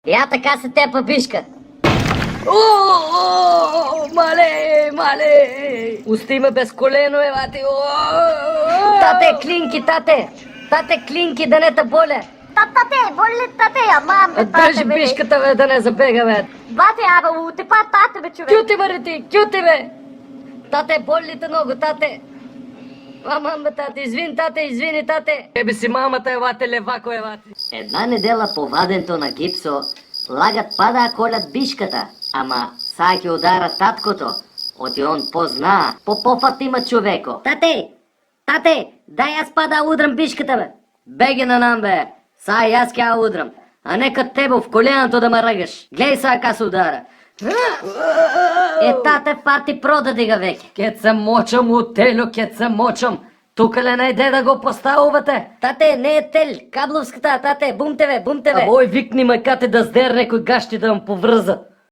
Я така се тепа бишка. Мале! Усти ме без колено, евати. Тате, клинки, тате! Тате, клинки, да не те боля! Тате, боли тате, я мам, бе, Държи тате, бе. бишката, бе, да не забега, бе. Бате, абе, утепа тате, бе, човек. Кюти, бе, ти, кюти, бе. Тате, боли те много, тате! Мамам, бе, тате, извини, тате! Ебе си мамата, евате, левако, евате. Една недела по ваденто на гипсо, лагат пада колят бишката, ама са ќе удара таткото. Оти он позна, по-пофат има човеко. Тате, дай аз пада удрам бишката, бе. Беги на нам, бе. Са аз ќе удрам. А нека тебе в коленото да ме ръгаш. Гледай са как се удара. Тате, фати продади ga веќе. Ке се мочам, утелю, ке се мочам. Тука ли найде да го поставувате? Тате, не е тел, кабловската, тате, бум тебе. А бой викни ме кате да сдер некој гащи да ме поврза.